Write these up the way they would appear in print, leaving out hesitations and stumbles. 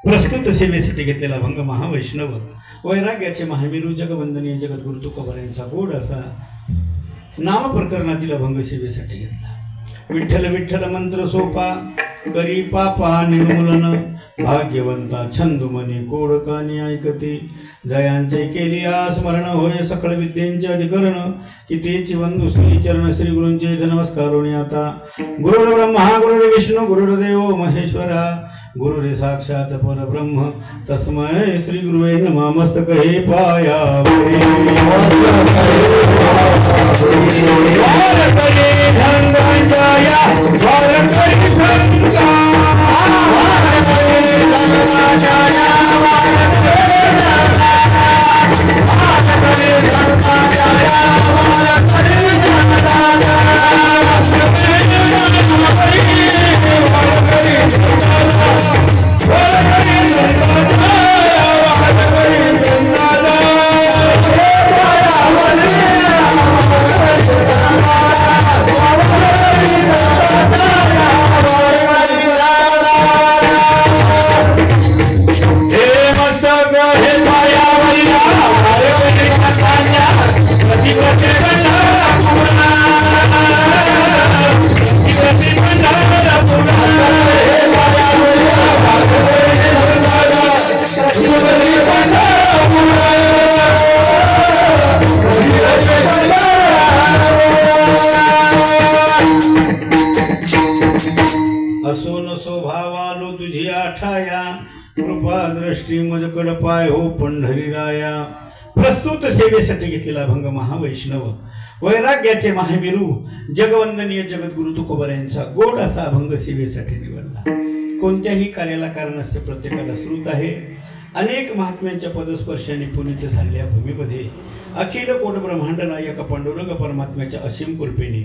प्रस्तुत सेवेसाठी घेतलेला अभंग महावैष्णव वैराग्याचे महामेरू जगवंदनीय जगद्गुरु तुकोबा यांचा गोड असा नाम प्रकरणातील अभंग सेवेसाठी घेतला। विठ्ठल विठ्ठल मंत्र सोपा करी पापा निर्मूलन भाग्यवंता छंदुमनी कोडकानी ऐकते जयांचे केली स्मरण होय सकळ विद्येंचे अधिकरण कितीची वंदू श्री चरण श्री गुरूंचे नमस्कारोनी आता गुरुर् ब्रह्मा गुरुर् विष्णू गुरुर्देव महेश्वरा गुरुरे साक्षात परब्रह्म तस्मै श्री गुरुवे नमः। मस्तक हे पायावे पाय हो पंढरी राया। प्रस्तुत सेवेसाठी घेतलेला अभंग महावैष्णव वैराग्याचे महामेरू जगवंदनीय जगद्गुरु तुकोबा यांचा गोड असा अभंग सेवेसाठी निवडला। कोणत्याही कार्याला कारण असते, प्रत्येकाला स्रोत आहे। अनेक महात्म्यांच्या पदस्पर्शाने पुनीत झालेल्या भूमीमध्ये अखिल कोट ब्रह्मांड नायक पांडुरंग परमात्म्याच्या असीम कृपेने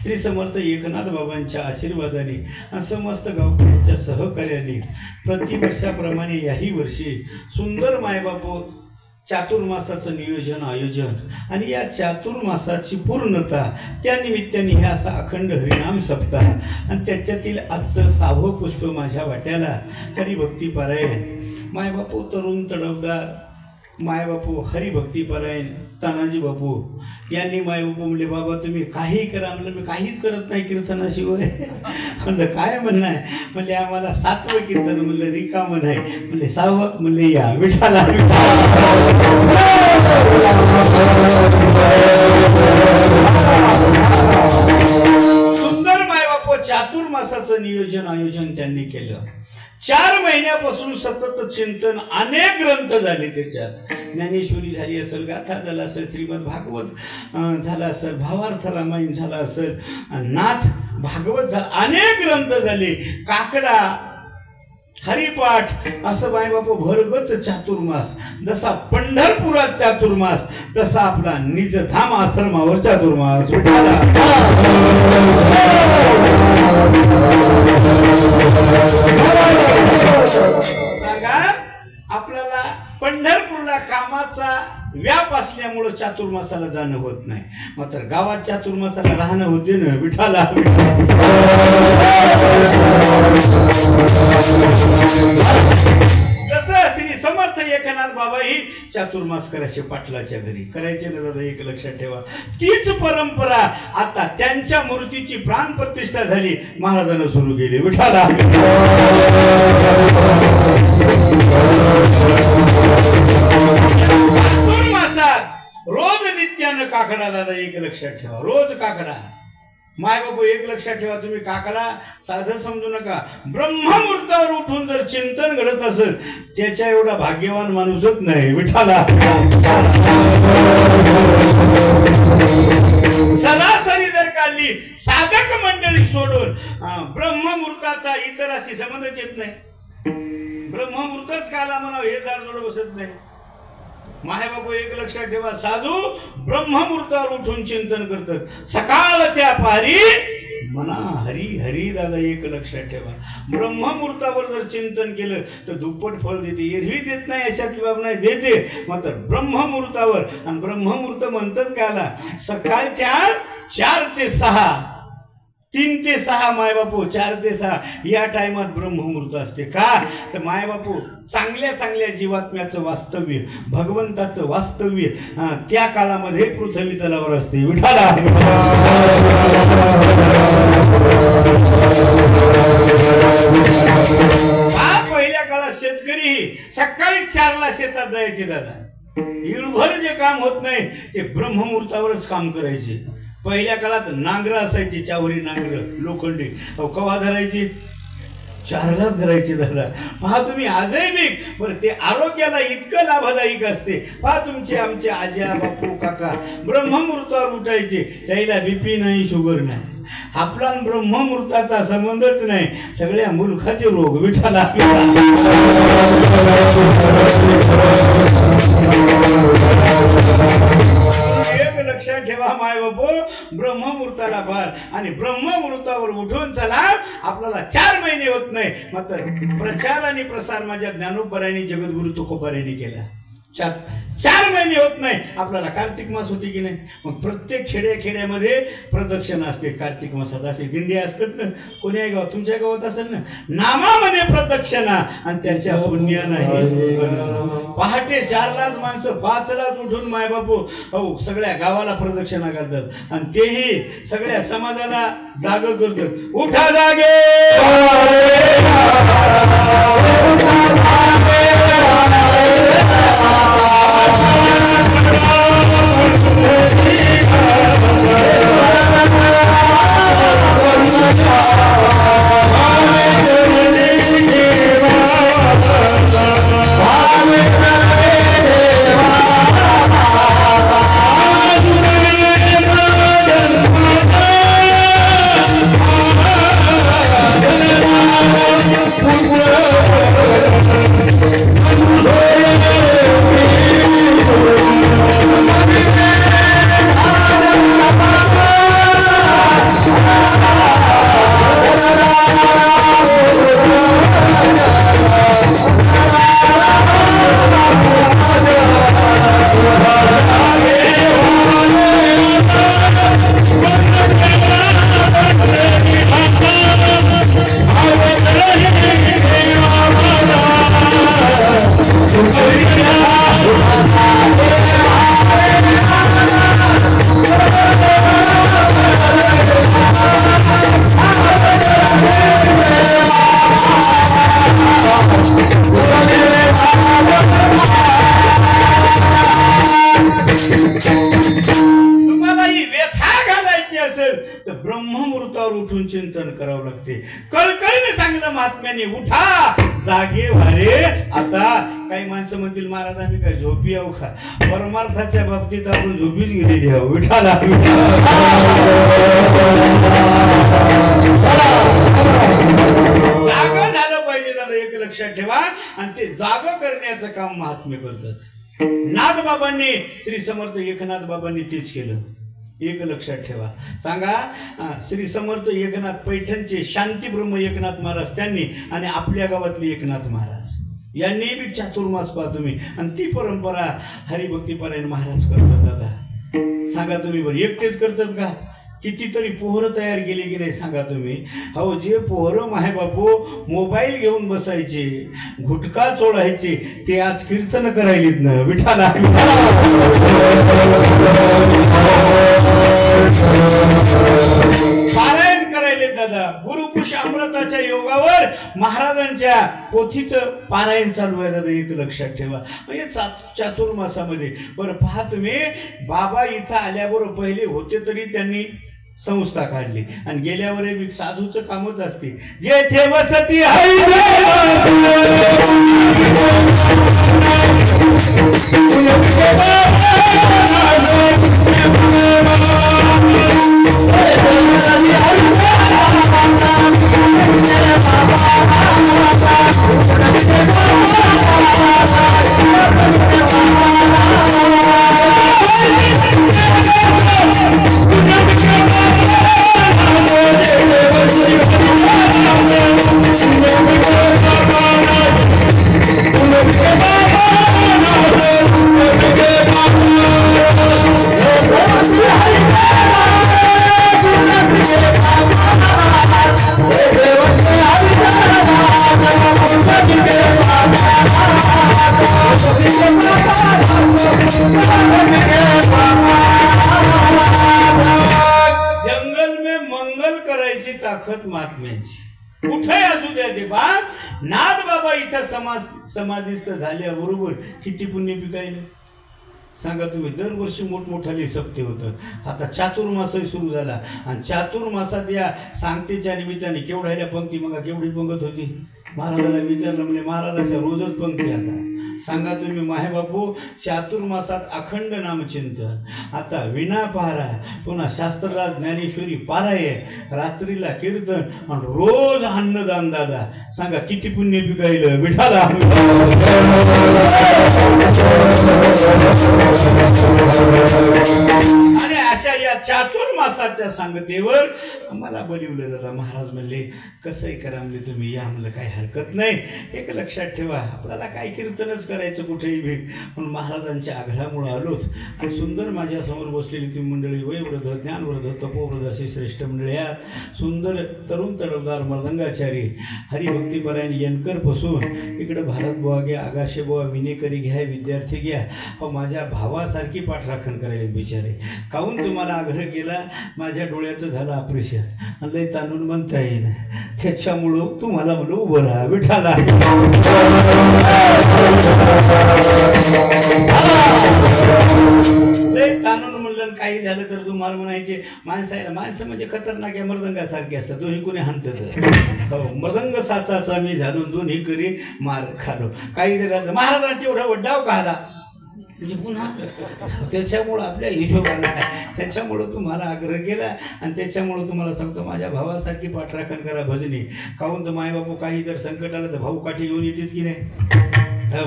श्री समर्थ एकनाथ बाबांच्या आशीर्वादाने समस्त गावकऱ्यांच्या सहकार्याने प्रतिवर्षाप्रमाणे याही वर्षी सुंदर मायबापू चातुर्मासाचं नियोजन आयोजन आणि या चातुर्मासाची पूर्णता त्या निमित्ताने हे असा अखंड हरिनाम सप्ताह आणि त्याच्यातील आजचं 6वं पुष्प माझ्या वाट्याला हरिभक्ती पारायण। मायबापू तरुण तडफदार मायबापू हरिभक्ती पारायण तानाजी बापू यांनी मायबापू म्हणले, बाबा तुम्ही काही करा। म्हणलं मी काहीच करत नाही कीर्तनाशिवाय। म्हणलं काय म्हणणं आहे? म्हणले आम्हाला 7वं कीर्तन म्हणलं रिकामं नाही। म्हणले 6वं? म्हणले या विठाला सुंदर मायबापू चातुर्मासाचं नियोजन आयोजन त्यांनी केलं। 4 महिन्यापासून सतत चिंतन, अनेक ग्रंथ झाले त्याच्यात। ज्ञानेश्वरी झाली असेल, गाथा झाला असेल, श्रीमद भागवत झाला असेल, भावार्थ रामायण झाला असेल, नाथ भागवत झाला, अनेक ग्रंथ झाले। काकडा हरिपाठ असं मायबापू भरगत चातुर्मास। जसा पंढरपुरात चातुर्मास तसा आपला निजधाम आश्रमावर चातुर्मास। सांगा आपल्याला पंढरपूरला कामाचा व्याप असल्यामुळे चातुर्मासाला जाणं होत नाही, मात्र गावात चातुर्मासाला राहणं होते ना। विठाला जसं श्री समर्थ एकनाथ बाबा ही चातुर्मास करायचे पाटलाच्या घरी करायचे ना दादा, एक लक्षात ठेवा। तीच परंपरा आता त्यांच्या मूर्तीची प्राण प्रतिष्ठा झाली, महाराजांना सुरू केली। विठाला चातुर्मासात रोज नित्यानं काकडा दादा, एक लक्षात ठेवा, रोज काकडा। मायबापू एक लक्षात ठेवा, तुम्ही काकडा साधं समजू नका। ब्रह्ममुहूर्तावर उठून जर चिंतन घडत असेल त्याच्या एवढा भाग्यवान माणूसच नाही। विठाला सरासरी जर काढली साधक मंडळी सोडून ब्रह्ममुहूर्ताचा इतराशी संबंधच येत नाही। ब्रह्ममुहूर्तच काला म्हणावं हे जाडजोड बसत नाही। मायबापू एक लक्षात ठेवा, साधू ब्रह्ममुहूर्तावर उठून चिंतन करतात। सकाळच्या पारी म्हणा हरी हरी दादा, एक लक्षात ठेवा। ब्रह्ममुहूर्तावर जर चिंतन केलं तर दुप्पट फळ देते। एरवी देत नाही अशातली बाब नाही, देते मात्र ब्रह्ममुहूर्तावर। आणि ब्रह्ममुहूर्त म्हणतात काला सकाळच्या 4 ते 6 3 ते 6 मायबापू, 4 ते 6 या टायमात ब्रह्ममुहूर्त असते. का तर मायबापू चांगल्या चांगल्या जीवात्म्याचं वास्तव्य, भगवंताचं वास्तव्य त्या काळामध्ये पृथ्वी तलावर असते. विठाला पहिल्या काळात शेतकरी सकाळी 4ला शेतात जायचे दादा. इळभर जे काम होत नाही ते ब्रह्ममुहूर्तावरच काम करायचे. पहिल्या काळात नांगरं असायची, चावरी नांगरं लोखंडी, कवा धरायची 4लाच धरायची दादा. पहा तुम्ही आजही बी बरं ते आरोग्याला इतकं लाभदायक असते. पहा तुमचे आमचे आज्या बापू काका ब्रह्ममुहूर्तावर उठायचे, त्याला बीपी नाही, शुगर नाही. आपला ब्रह्ममुहूर्ताचा संबंधच नाही, सगळ्या मूर्खाचे रोग विठाला. एक लक्षात ठेवा माय बापू, ब्रह्ममुहूर्ताला भर आणि ब्रह्ममुहूर्तावर उठून चला. आपल्याला 4 महिने होत नाही मात्र प्रचार आणि प्रसार माझ्या ज्ञानोबरायांनी जगद्गुरु तुकोबारायांनी केला. 4 महिने होत नाही आपल्याला. कार्तिक मास होती की नाही, मग प्रत्येक खेड्यामध्ये प्रदक्षिणा असते. कार्तिक मासात असे दिंडी असतात ना, कोणी गावात, तुमच्या गावात असेल ना, नामामध्ये प्रदक्षिणा आणि त्याच्या पुण्याने पहाटे 4लाच माणसं 5लाच उठून मायबापू सगळ्या गावाला प्रदक्षिणा घालतात आणि तेही सगळ्या समाजाला जाग करतात. उठा जागे उठून चिंतन करावं लागते. कळकळीने सांगलं महात्म्याने, उठा जागे वारे. आता काही माणसं म्हणतील महाराज आम्ही काय झोपी आहो का? परमार्थाच्या बाबतीत आपण झोपीच गेलेली आहो. विठाला जागा झालं पाहिजे दादा, एक लक्षात ठेवा. आणि ते जाग करण्याचं काम महात्मे करतात. नाथबाबांनी, श्री समर्थ एकनाथ बाबांनी तेच केलं. एक लक्षात ठेवा. सांगा, श्री समर्थ एकनाथ पैठणचे शांती ब्रह्म एकनाथ महाराज त्यांनी आणि आपल्या गावातले एकनाथ महाराज यांनी बी चातुर्मास पहा तुम्ही. आणि ती परंपरा हरिभक्तीपरायण महाराज करतात दादा. सांगा तुम्ही बरं, एकटेच करतात का? कितीतरी पोहरं तयार केली की नाही सांगा तुम्ही. अहो जे पोहरं माहे बापू मोबाईल घेऊन बसायचे, गुटखा चोळायचे, ते आज कीर्तन करायलीत ना. विठाला पारायण करायले दादा. गुरुपुष अमृताच्या योगावर महाराजांच्या पोथीचं पारायण चालू आहे दादा. एक लक्षात ठेवा. म्हणजे चातुर्मासामध्ये बरं पहा तुम्ही, बाबा इथं आल्याबरोबर पहिले होते तरी त्यांनी संस्था काढली आणि गेल्यावर साधूचं कामच असते. जेथे वसती बाबा इथं समाधिस्थ झाल्याबरोबर किती पुण्य पिकायलं सांगा तुम्ही. दरवर्षी मोठमोठाले सप्ते होतं. आता चातुर्मासही सुरू झाला आणि चातुर्मासात या सांगतेच्या निमित्ताने केवढ्या पंक्ती मग केवढी पंगत होती. महाराजाला विचारलं म्हणजे महाराजाच्या रोजच पंक्ती. आता सांगा तुम्ही माहे बापू चातुर्मासात अखंड नामचिंतन, आता विना पारा, पुन्हा शास्त्रराज ज्ञानेश्वरी पाराय, रात्रीला कीर्तन आणि रोज अन्नदान. दादा सांगा किती पुण्य पिकायलं विठाला. आणि अशा या चातुर्मासाच्या सांगतेवर मला बोलवलं दादा. महाराज म्हणले कसंही करा म्हणजे तुम्ही या, म्हणलं काही हरकत नाही. एक लक्षात ठेवा आपल्याला काय कीर्तनच करायचं कुठेही भेट. म्हणून महाराजांच्या आग्रहामुळे आलोच. आणि सुंदर माझ्यासमोर बसलेली ती मंडळी वयवृद्ध ज्ञानवृद्ध तपोवृद्ध अशी श्रेष्ठ मंडळी आहेत. सुंदर तरुण तडफदार मर्दंगाचारी हरिभक्तीपरायण यनकर पासून इकडे भारत बुवा घ्या, आगाशे बुवा, विनेकरी घ्या, विद्यार्थी घ्या. हो माझ्या भावासारखी पाठराखण करायला बिचारे. काहून तुम्हाला आग्रह केला, माझ्या डोळ्याचं झालं ऑपरेशन, लय ताणून म्हणता येईन, त्याच्यामुळं तुम्हाला म्हणलं उभं राहा विठाला. लय ताणून म्हणलं काही झालं तर तुम्हाला म्हणायचे माणसं म्हणजे खतरनाक आहे, मृदंगासारखे असतात, दोन्ही कोणी हाणतात. हो मृदंग साचाचा मी झालून दोन्ही करी मार खालो. काही जर महाराजांना तेवढा वड्डाव का आला म्हणजे पुन्हा त्याच्यामुळं आपल्या हिशोबाला त्याच्यामुळं तुम्हाला आग्रह केला. आणि त्याच्यामुळं तुम्हाला सांगतो माझ्या भावासारखी पाठराखण करा भजनी. काहून तर मायबापू काही जर संकट आलं तर भाऊ काठी घेऊन येतेच की नाही.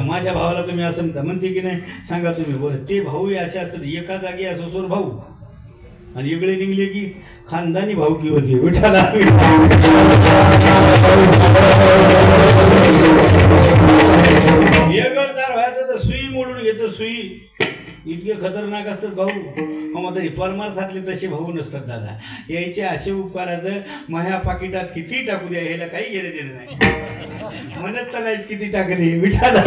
माझ्या भावाला तुम्ही असं म्हणते की नाही सांगा तुम्ही. बरं ते भाऊ असे असतात एका जागी असोसोर भाऊ आणि इकडे निघले की खानदानी भाऊकी होती विठाला. एकडचार व्हायचं तर सुई मोडून घेतो सुई. इतके खतरनाक असतात भाऊ. मात्र परमार्थातले तसे भाऊ नसतात दादा. यायचे असे उपकारात माझ्या पाकिटात किती टाकू द्या ह्याला काही घेणे देणं नाही. म्हणत तर नाहीत किती टाकले विठाला.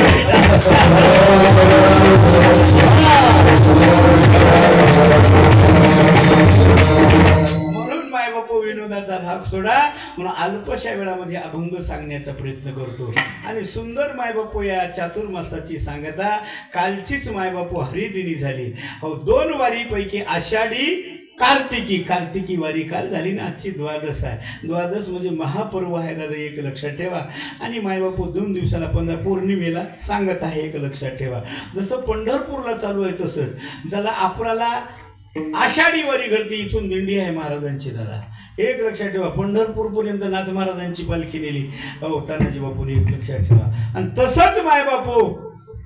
म्हणून मायबापू विनोदाचा भाग सोडा म्हणून अल्पशा वेळामध्ये अभंग सांगण्याचा प्रयत्न करतो. आणि सुंदर मायबापू या चातुर्मासाची सांगता कालचीच मायबापू हरिदिनी झाली. हो 2 वारीपैकी आषाढी कार्तिकी वारी काल झाली ना. आजची द्वादश आहे. द्वादश म्हणजे महापर्व आहे दादा, एक लक्षात ठेवा. आणि मायबापू 2 दिवसाला 15 पौर्णिमेला सांगत आहे, एक लक्षात ठेवा. जसं पंढरपूरला चालू आहे तसंच ज्याला आपल्याला आषाढी वारी घडते इथून दिंडी आहे महाराजांची दादा. एक लक्षात ठेवा पंढरपूर पर्यंत नाथ महाराजांची पालखी नेली हो तानाजी बापूने, एक लक्षात ठेवा. आणि तसंच मायबापू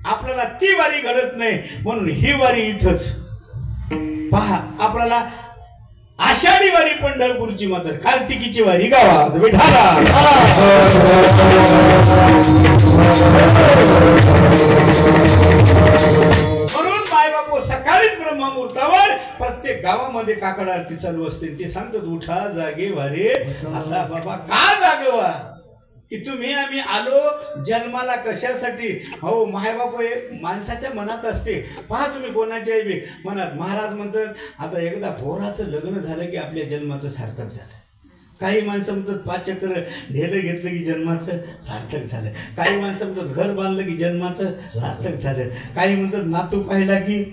आपल्याला ती वारी घडत नाही म्हणून ही वारी इथंच पहा. आपल्याला आषाढी वारी पंढरपूरची मात्र कार्तिकीची वारी गावात विठाला. म्हणून मायबापू सकाळीच ब्रह्ममुहूर्तावर प्रत्येक गावामध्ये काकड आरती चालू असते. ते सांगतात उठा जागे वारे. आता बाबा का जागे व्हा की तुम्ही आम्ही आलो जन्माला कशासाठी. हो मायबापू एक माणसाच्या मनात असते. पहा तुम्ही कोणाच्याही बी मनात. महाराज म्हणतात आता एकदा पोराचं लग्न झालं की आपल्या जन्माचं सार्थक झालं. काही माणसं म्हणतात 5 चक्र ढेलं घेतलं की जन्माचं सार्थक झालं. काही माणसं म्हणतात घर बांधलं की जन्माचं सार्थक झालं. काही म्हणतात नातू पाहिला की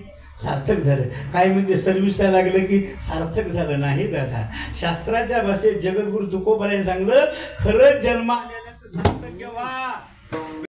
सार्थक झालं. काही म्हणजे सर्व्हिसला लागलं की सार्थक झालं. नाही दादा, शास्त्राच्या भाषेत जगद्गुरु तुकोबाराने सांगलं खरंच जन्म आलेल्याचं सार्थक केव्हा